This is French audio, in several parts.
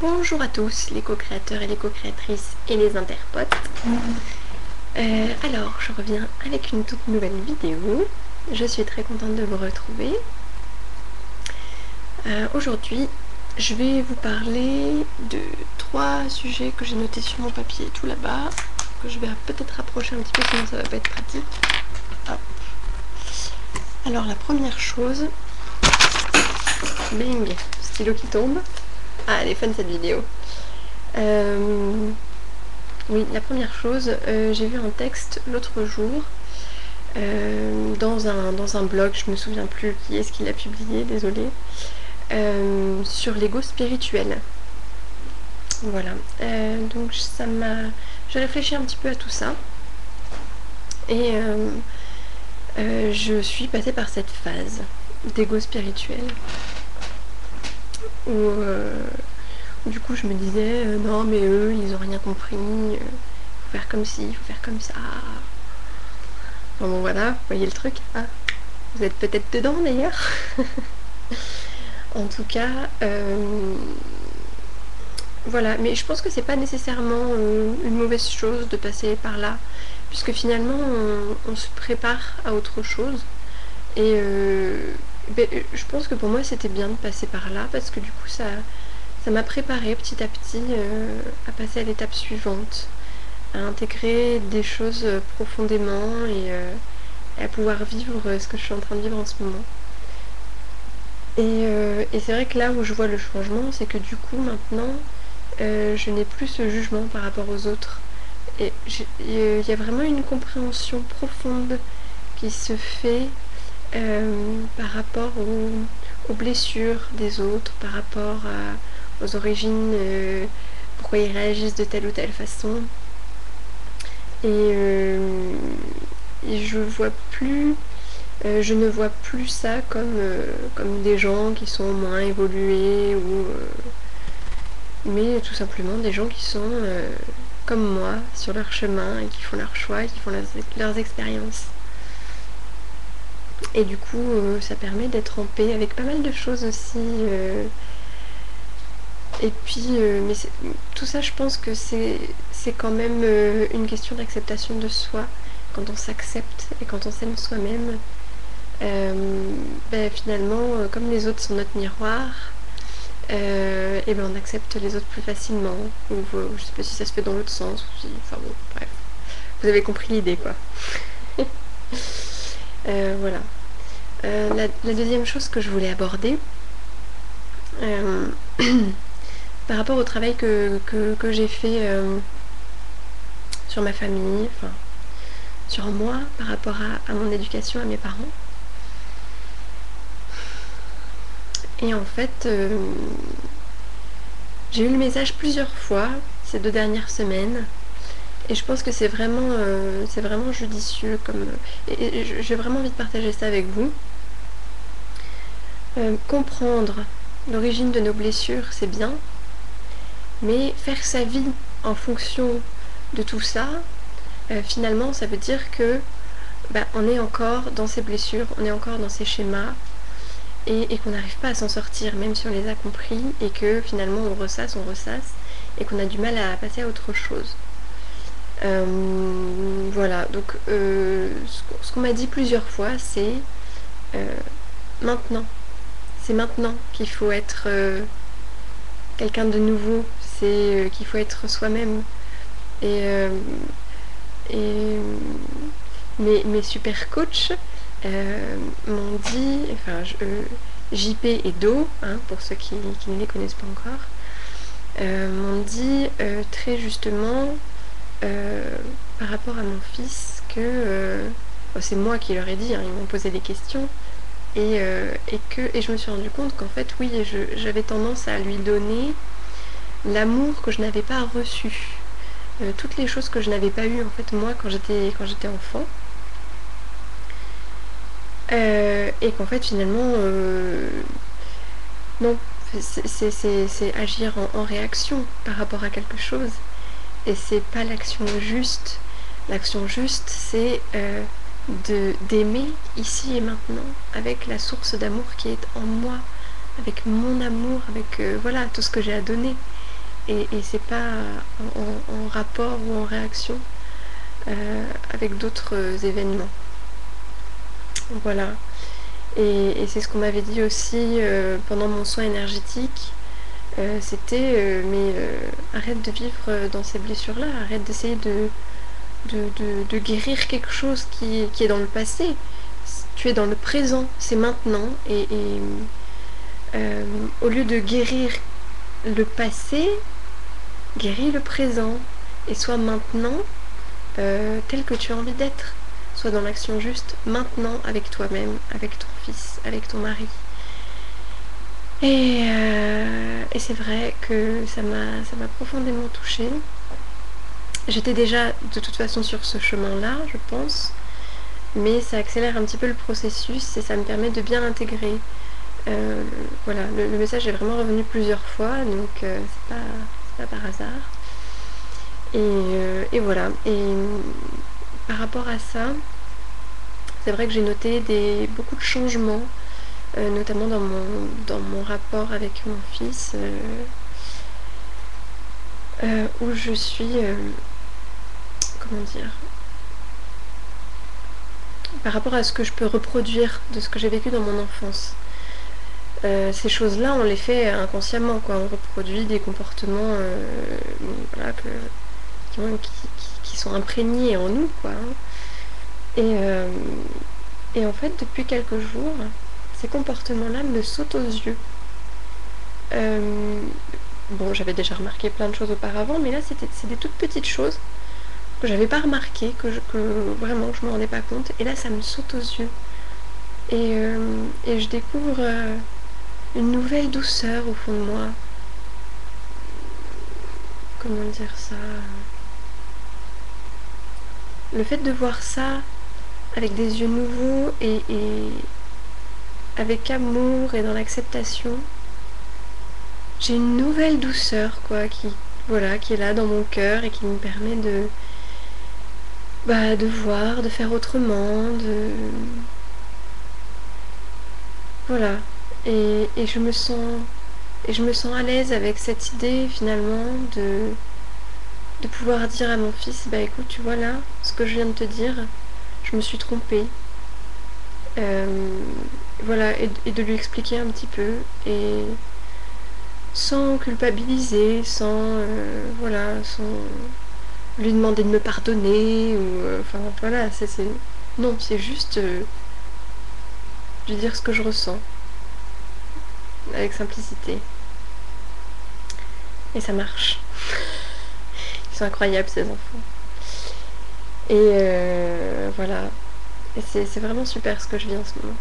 Bonjour à tous les co-créateurs et les co-créatrices et les interpotes. Alors je reviens avec une toute nouvelle vidéo. Je suis très contente de vous retrouver. Aujourd'hui je vais vous parler de 3 sujets que j'ai notés sur mon papier tout là-bas, que je vais peut-être rapprocher un petit peu sinon ça va pas être pratique. Hop. Alors la première chose, bing, stylo qui tombe. Ah, elle est fun cette vidéo. Oui, la première chose, j'ai vu un texte l'autre jour dans un blog, je me souviens plus qui est-ce qui l'a publié, désolée, sur l'ego spirituel. Voilà, donc ça m'a... J'ai réfléchi un petit peu à tout ça et je suis passée par cette phase d'ego spirituel où du coup je me disais non mais eux ils ont rien compris, faut faire comme ci, faut faire comme ça. Bon voilà, vous voyez le truc, ah, vous êtes peut-être dedans d'ailleurs. En tout cas, voilà, mais je pense que c'est pas nécessairement une mauvaise chose de passer par là, puisque finalement on se prépare à autre chose. Et je pense que pour moi c'était bien de passer par là, parce que du coup ça m'a préparé petit à petit à passer à l'étape suivante, à intégrer des choses profondément et à pouvoir vivre ce que je suis en train de vivre en ce moment. Et c'est vrai que là où je vois le changement, c'est que du coup maintenant je n'ai plus ce jugement par rapport aux autres. Et il y a vraiment une compréhension profonde qui se fait par rapport aux blessures des autres, par rapport aux origines, pourquoi ils réagissent de telle ou telle façon. Et je vois plus, je ne vois plus ça comme des gens qui sont moins évolués mais tout simplement des gens qui sont comme moi sur leur chemin et qui font leurs choix et qui font leurs expériences. Et du coup ça permet d'être en paix avec pas mal de choses aussi. Et puis mais tout ça je pense que c'est quand même une question d'acceptation de soi. Quand on s'accepte et quand on s'aime soi-même, finalement comme les autres sont notre miroir, et on accepte les autres plus facilement. Ou je sais pas si ça se fait dans l'autre sens, enfin bon, bref. Vous avez compris l'idée quoi. Voilà. La deuxième chose que je voulais aborder, par rapport au travail que j'ai fait sur ma famille, enfin sur moi, par rapport à mon éducation, à mes parents. Et en fait, j'ai eu le message plusieurs fois ces 2 dernières semaines. Et je pense que c'est vraiment judicieux comme... Et j'ai vraiment envie de partager ça avec vous. Comprendre l'origine de nos blessures, c'est bien. Mais faire sa vie en fonction de tout ça, finalement, ça veut dire que on est encore dans ces blessures, on est encore dans ces schémas, et qu'on n'arrive pas à s'en sortir, même si on les a compris, et que finalement on ressasse, et qu'on a du mal à passer à autre chose. Voilà, donc ce qu'on m'a dit plusieurs fois, c'est maintenant. C'est maintenant qu'il faut être quelqu'un de nouveau, c'est qu'il faut être soi-même. Et mes super coachs m'ont dit, enfin JP et Do, hein, pour ceux qui ne les connaissent pas encore, m'ont dit très justement par rapport à mon fils que c'est moi qui leur ai dit, hein, ils m'ont posé des questions et je me suis rendu compte qu'en fait oui, j'avais tendance à lui donner l'amour que je n'avais pas reçu, toutes les choses que je n'avais pas eues en fait moi quand j'étais enfant, et qu'en fait finalement non, c'est agir en réaction par rapport à quelque chose, et c'est pas l'action juste. L'action juste, c'est d'aimer ici et maintenant, avec la source d'amour qui est en moi, avec mon amour, avec voilà tout ce que j'ai à donner. et c'est pas en rapport ou en réaction avec d'autres événements. Voilà. Et c'est ce qu'on m'avait dit aussi pendant mon soin énergétique. C'était mais arrête de vivre dans ces blessures-là, arrête d'essayer de guérir quelque chose qui est dans le passé. Tu es dans le présent, c'est maintenant. Au lieu de guérir le passé, guéris le présent. Et sois maintenant tel que tu as envie d'être. Sois dans l'action juste maintenant avec toi-même, avec ton fils, avec ton mari. Et c'est vrai que ça m'a profondément touchée. J'étais déjà de toute façon sur ce chemin-là, je pense, mais ça accélère un petit peu le processus et ça me permet de bien l'intégrer. Voilà, le message est vraiment revenu plusieurs fois, donc c'est pas par hasard. Et voilà. Et par rapport à ça, c'est vrai que j'ai noté beaucoup de changements, notamment dans mon rapport avec mon fils, où je suis, comment dire, par rapport à ce que je peux reproduire de ce que j'ai vécu dans mon enfance. Ces choses-là, on les fait inconsciemment, quoi. On reproduit des comportements voilà, qui sont imprégnés en nous, quoi. Et en fait, depuis quelques jours, ces comportements-là me sautent aux yeux. Bon, j'avais déjà remarqué plein de choses auparavant, mais là, c'est des toutes petites choses que j'avais pas remarquées, que vraiment je me rendais pas compte. Et là, ça me saute aux yeux. Et je découvre une nouvelle douceur au fond de moi. Comment dire ça? Le fait de voir ça avec des yeux nouveaux et avec amour et dans l'acceptation, j'ai une nouvelle douceur, quoi, qui est là dans mon cœur et qui me permet de voir, de faire autrement, voilà. Et je me sens à l'aise avec cette idée finalement de pouvoir dire à mon fils, bah écoute, tu vois là, ce que je viens de te dire, je me suis trompée. Voilà, et de lui expliquer un petit peu, et sans culpabiliser, sans lui demander de me pardonner, ou enfin voilà, non, c'est juste lui dire ce que je ressens, avec simplicité. Et ça marche. Ils sont incroyables ces enfants. Et voilà. Et c'est vraiment super ce que je vis en ce moment.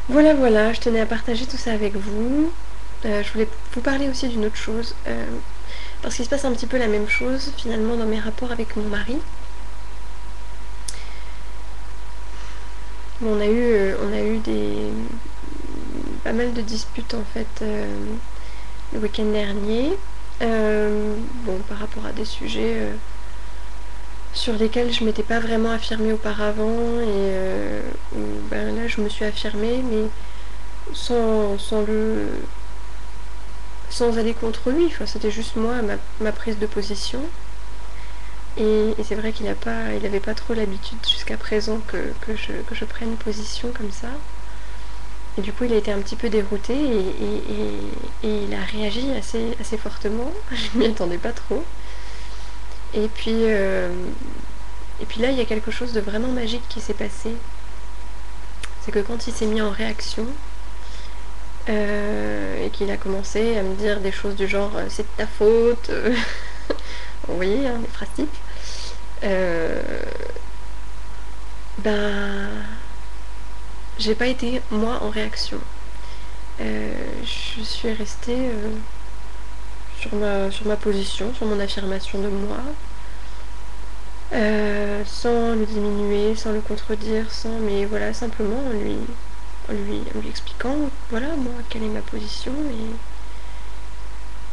Voilà, je tenais à partager tout ça avec vous. Je voulais vous parler aussi d'une autre chose. Parce qu'il se passe un petit peu la même chose finalement dans mes rapports avec mon mari. Bon, on a eu pas mal de disputes en fait le week-end dernier. Bon, par rapport à des sujets sur lesquels je m'étais pas vraiment affirmée auparavant, et là je me suis affirmée, mais sans aller contre lui. Enfin, c'était juste moi, ma prise de position. Et c'est vrai qu'il avait pas trop l'habitude jusqu'à présent que je prenne position comme ça. Et du coup, il a été un petit peu dérouté, et il a réagi assez fortement. Je m'y attendais pas trop. Et puis là, il y a quelque chose de vraiment magique qui s'est passé. C'est que quand il s'est mis en réaction, et qu'il a commencé à me dire des choses du genre c'est de ta faute, vous voyez, hein, les phrases types, j'ai pas été moi en réaction. Je suis restée sur ma position, sur mon affirmation de moi, sans le diminuer, sans le contredire, mais voilà, simplement en lui expliquant, voilà, moi, quelle est ma position,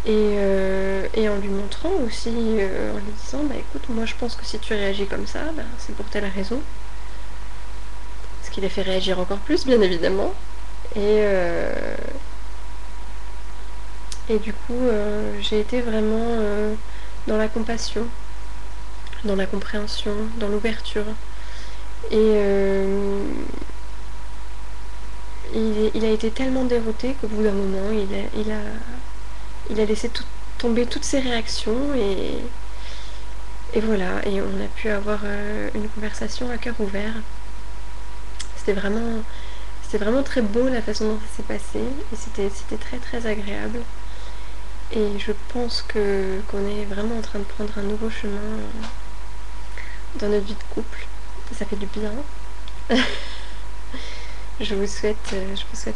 et en lui montrant aussi, en lui disant, bah écoute, moi je pense que si tu réagis comme ça, c'est pour telle raison. Ce qui les fait réagir encore plus, bien évidemment. Et du coup, j'ai été vraiment dans la compassion, dans la compréhension, dans l'ouverture. Et il a été tellement dérouté qu'au bout d'un moment, il a laissé tomber toutes ses réactions et voilà. Et on a pu avoir une conversation à cœur ouvert. C'était vraiment, c'était vraiment très beau la façon dont ça s'est passé et c'était très très agréable. Et je pense qu'on est vraiment en train de prendre un nouveau chemin dans notre vie de couple. Ça fait du bien. Je vous souhaite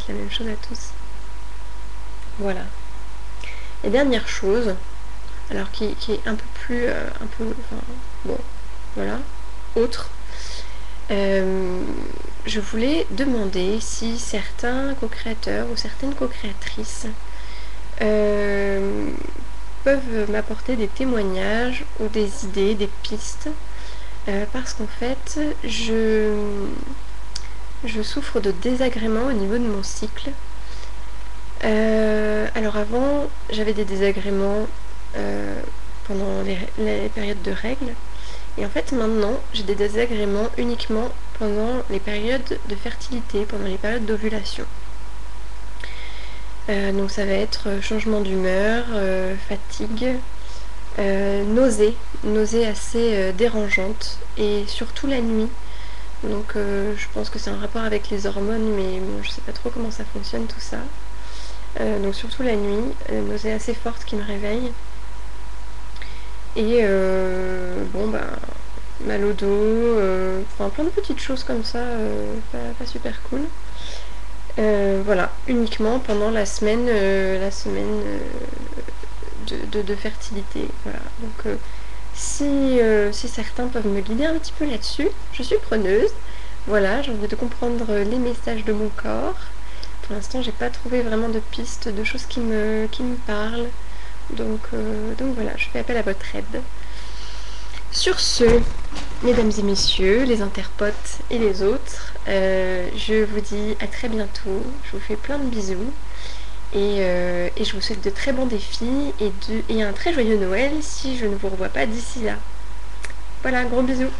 la même chose à tous. Voilà. Et dernière chose, alors qui est un peu plus, enfin, bon, voilà, autre. Je voulais demander si certains co-créateurs ou certaines co-créatrices peuvent m'apporter des témoignages ou des idées, des pistes, parce qu'en fait, je souffre de désagréments au niveau de mon cycle. Alors avant, j'avais des désagréments pendant les périodes de règles. Et en fait, maintenant, j'ai des désagréments uniquement pendant les périodes de fertilité, pendant les périodes d'ovulation. Donc ça va être changement d'humeur, fatigue, nausées assez dérangeantes, et surtout la nuit. Donc je pense que c'est un rapport avec les hormones, mais bon, je sais pas trop comment ça fonctionne tout ça. Donc surtout la nuit, nausées assez fortes qui me réveillent. Et bon bah mal au dos, enfin plein de petites choses comme ça, pas super cool. Voilà, uniquement pendant la semaine de fertilité. Voilà. Donc si certains peuvent me guider un petit peu là-dessus, je suis preneuse. Voilà, j'ai envie de comprendre les messages de mon corps. Pour l'instant, j'ai pas trouvé vraiment de pistes, de choses qui me parlent. Donc voilà, je fais appel à votre aide. Sur ce, mesdames et messieurs, les interpotes et les autres, je vous dis à très bientôt. Je vous fais plein de bisous. Et je vous souhaite de très bons défis et un très joyeux Noël si je ne vous revois pas d'ici là. Voilà, gros bisous.